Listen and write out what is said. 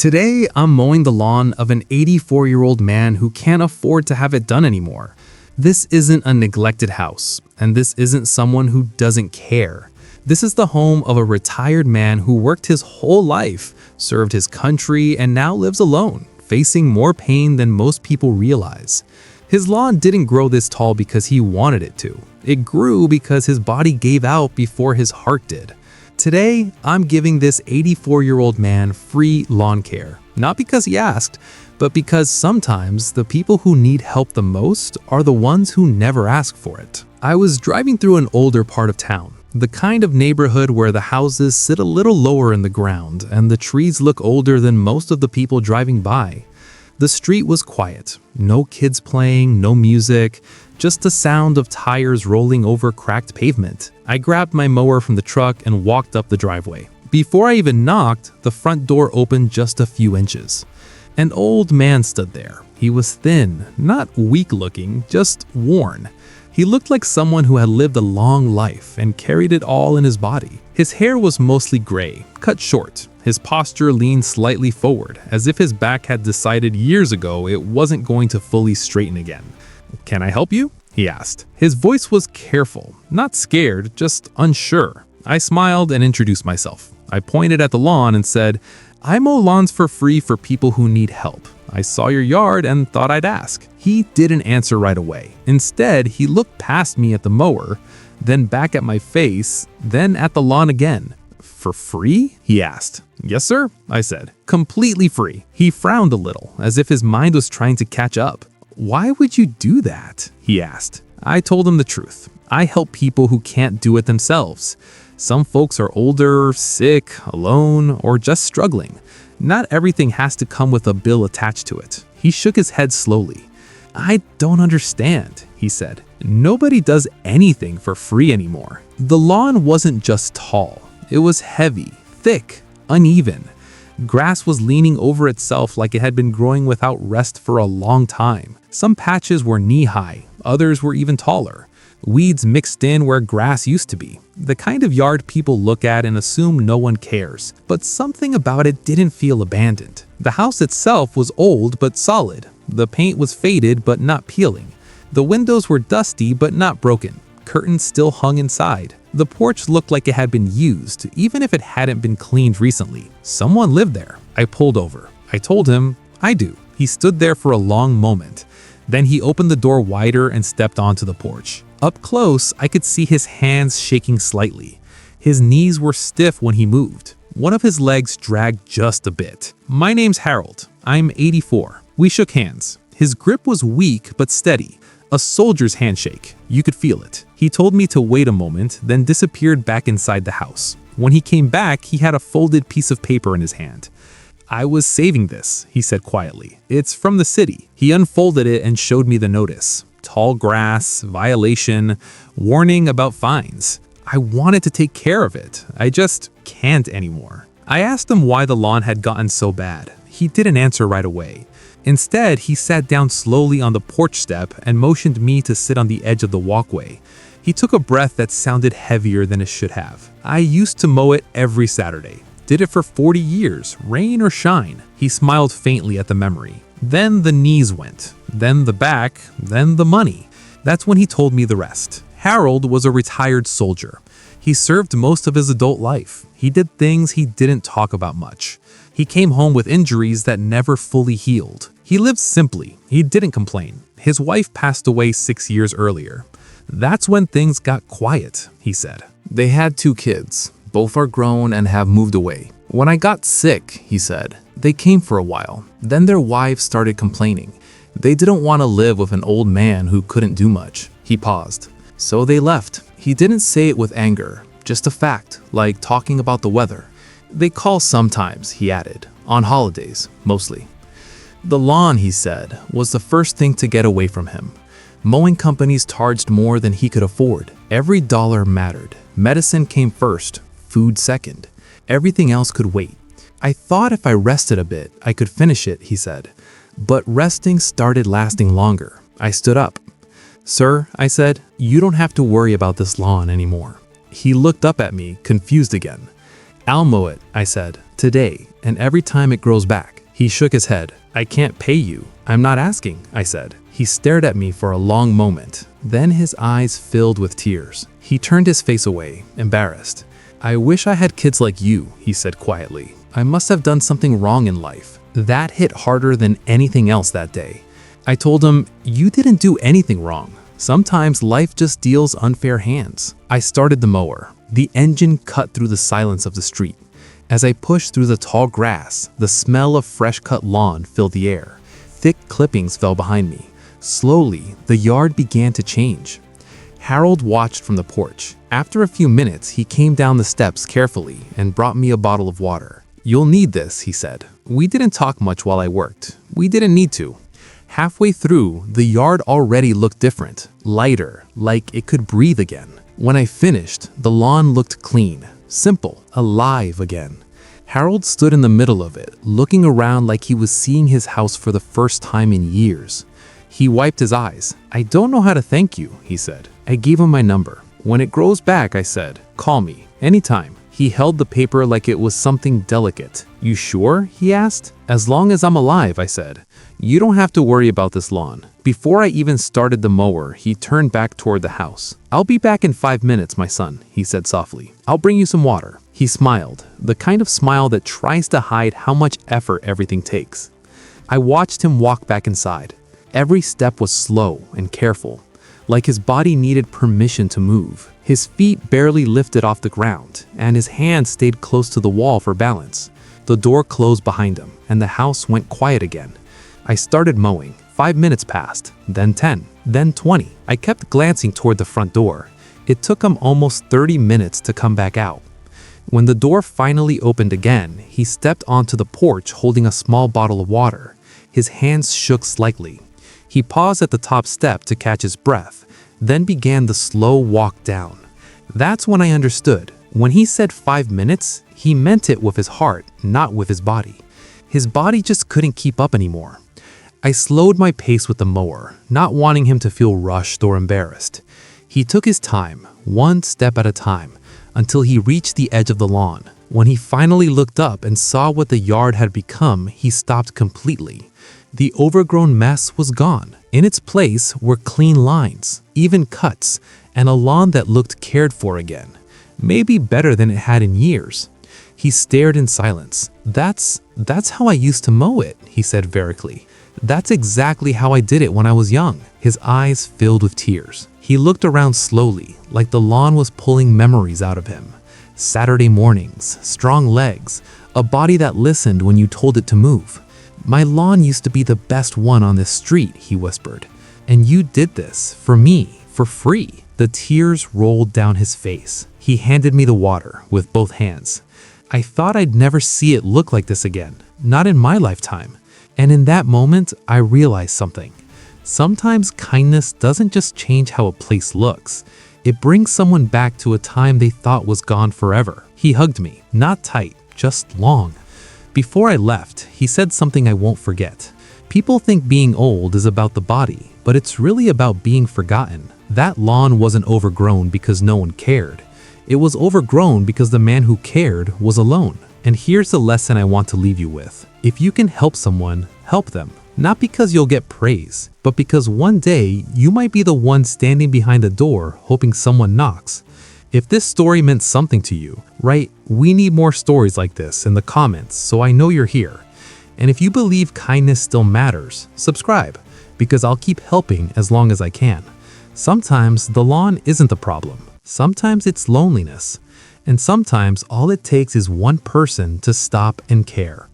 Today, I'm mowing the lawn of an 84-year-old man who can't afford to have it done anymore. This isn't a neglected house, and this isn't someone who doesn't care. This is the home of a retired man who worked his whole life, served his country, and now lives alone, facing more pain than most people realize. His lawn didn't grow this tall because he wanted it to. It grew because his body gave out before his heart did. Today, I'm giving this 84-year-old man free lawn care, not because he asked, but because sometimes the people who need help the most are the ones who never ask for it. I was driving through an older part of town, the kind of neighborhood where the houses sit a little lower in the ground and the trees look older than most of the people driving by. The street was quiet, no kids playing, no music, just the sound of tires rolling over cracked pavement. I grabbed my mower from the truck and walked up the driveway. Before I even knocked, the front door opened just a few inches. An old man stood there. He was thin, not weak-looking, just worn. He looked like someone who had lived a long life and carried it all in his body. His hair was mostly gray, cut short. His posture leaned slightly forward, as if his back had decided years ago it wasn't going to fully straighten again. "Can I help you?" he asked. His voice was careful, not scared, just unsure. I smiled and introduced myself. I pointed at the lawn and said, "I mow lawns for free for people who need help. I saw your yard and thought I'd ask." He didn't answer right away. Instead, he looked past me at the mower, then back at my face, then at the lawn again. "For free?" he asked. "Yes, sir," I said. "Completely free." He frowned a little, as if his mind was trying to catch up. "Why would you do that?" he asked. I told him the truth. I help people who can't do it themselves. Some folks are older, sick, alone, or just struggling. Not everything has to come with a bill attached to it. He shook his head slowly. "I don't understand," he said. "Nobody does anything for free anymore." The lawn wasn't just tall. It was heavy, thick, uneven. Grass was leaning over itself like it had been growing without rest for a long time. Some patches were knee-high, others were even taller. Weeds mixed in where grass used to be. The kind of yard people look at and assume no one cares. But something about it didn't feel abandoned. The house itself was old but solid. The paint was faded but not peeling. The windows were dusty but not broken. Curtains still hung inside. The porch looked like it had been used, even if it hadn't been cleaned recently. Someone lived there. I pulled over. I told him, "I do." He stood there for a long moment. Then he opened the door wider and stepped onto the porch. Up close, I could see his hands shaking slightly. His knees were stiff when he moved. One of his legs dragged just a bit. "My name's Harold. I'm 84. We shook hands. His grip was weak but steady. A soldier's handshake. You could feel it. He told me to wait a moment, then disappeared back inside the house. When he came back, he had a folded piece of paper in his hand. "I was saving this," he said quietly. "It's from the city." He unfolded it and showed me the notice. Tall grass, violation, warning about fines. I wanted to take care of it. I just can't anymore. I asked him why the lawn had gotten so bad. He didn't answer right away. Instead, he sat down slowly on the porch step and motioned me to sit on the edge of the walkway. He took a breath that sounded heavier than it should have. "I used to mow it every Saturday. Did it for 40 years, rain or shine." He smiled faintly at the memory. "Then the knees went, then the back, then the money." That's when he told me the rest. Harold was a retired soldier. He served most of his adult life. He did things he didn't talk about much. He came home with injuries that never fully healed. He lived simply. He didn't complain. His wife passed away 6 years earlier. "That's when things got quiet," he said. "They had 2 kids. Both are grown and have moved away. When I got sick," he said, "they came for a while. Then their wives started complaining. They didn't want to live with an old man who couldn't do much." He paused. "So they left." He didn't say it with anger, just a fact, like talking about the weather. "They call sometimes," he added, "on holidays, mostly." The lawn, he said, was the first thing to get away from him. Mowing companies charged more than he could afford. Every dollar mattered. Medicine came first, food second. Everything else could wait. "I thought if I rested a bit, I could finish it," he said. But resting started lasting longer. I stood up. "Sir," I said, "you don't have to worry about this lawn anymore." He looked up at me, confused again. "I'll mow it," I said, "today, and every time it grows back." He shook his head. "I can't pay you." "I'm not asking," I said. He stared at me for a long moment. Then his eyes filled with tears. He turned his face away, embarrassed. "I wish I had kids like you," he said quietly. "I must have done something wrong in life." That hit harder than anything else that day. I told him, "You didn't do anything wrong. Sometimes life just deals unfair hands." I started the mower. The engine cut through the silence of the street. As I pushed through the tall grass, the smell of fresh-cut lawn filled the air. Thick clippings fell behind me. Slowly, the yard began to change. Harold watched from the porch. After a few minutes, he came down the steps carefully and brought me a bottle of water. "You'll need this," he said. We didn't talk much while I worked. We didn't need to. Halfway through, the yard already looked different, lighter, like it could breathe again. When I finished, the lawn looked clean, simple, alive again. Harold stood in the middle of it, looking around like he was seeing his house for the first time in years. He wiped his eyes. "I don't know how to thank you," he said. I gave him my number. "When it grows back," I said, "call me, anytime." He held the paper like it was something delicate. "You sure?" he asked. "As long as I'm alive," I said. "You don't have to worry about this lawn." Before I even started the mower, he turned back toward the house. "I'll be back in 5 minutes, my son," he said softly. "I'll bring you some water." He smiled, the kind of smile that tries to hide how much effort everything takes. I watched him walk back inside. Every step was slow and careful, like his body needed permission to move. His feet barely lifted off the ground, and his hands stayed close to the wall for balance. The door closed behind him, and the house went quiet again. I started mowing. 5 minutes passed, then 10, then 20. I kept glancing toward the front door. It took him almost 30 minutes to come back out. When the door finally opened again, he stepped onto the porch holding a small bottle of water. His hands shook slightly. He paused at the top step to catch his breath, then began the slow walk down. That's when I understood. When he said 5 minutes, he meant it with his heart, not with his body. His body just couldn't keep up anymore. I slowed my pace with the mower, not wanting him to feel rushed or embarrassed. He took his time, one step at a time, until he reached the edge of the lawn. When he finally looked up and saw what the yard had become, he stopped completely. The overgrown mess was gone. In its place were clean lines, even cuts, and a lawn that looked cared for again. Maybe better than it had in years. He stared in silence. That's how I used to mow it," he said vertically. "That's exactly how I did it when I was young." His eyes filled with tears. He looked around slowly, like the lawn was pulling memories out of him. Saturday mornings, strong legs, a body that listened when you told it to move. "My lawn used to be the best one on this street," he whispered. "And you did this, for me, for free." The tears rolled down his face. He handed me the water with both hands. I thought I'd never see it look like this again, not in my lifetime. And in that moment, I realized something. Sometimes kindness doesn't just change how a place looks. It brings someone back to a time they thought was gone forever. He hugged me, not tight, just long. Before I left, he said something I won't forget. People think being old is about the body, but it's really about being forgotten. That lawn wasn't overgrown because no one cared. It was overgrown because the man who cared was alone. And here's the lesson I want to leave you with. If you can help someone, help them. Not because you'll get praise, but because one day you might be the one standing behind the door hoping someone knocks. If this story meant something to you, write "We need more stories like this" in the comments so I know you're here. And if you believe kindness still matters, subscribe, because I'll keep helping as long as I can. Sometimes the lawn isn't the problem. Sometimes it's loneliness. And sometimes all it takes is one person to stop and care.